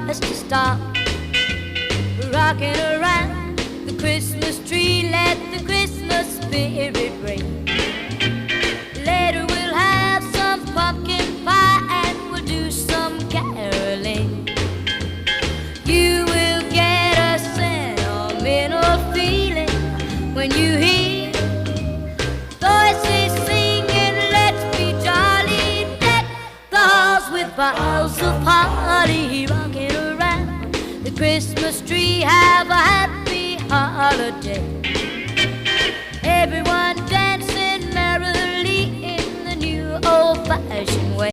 us to stop rocking around the Christmas tree. Let the Christmas spirit ring. Later we'll have some pumpkin pie and we'll do some caroling. You will get a sentimental feeling when you hear voices singing, let's be jolly. Deck the halls with boughs of holly, rocking around the Christmas tree. Have a happy holiday, everyone.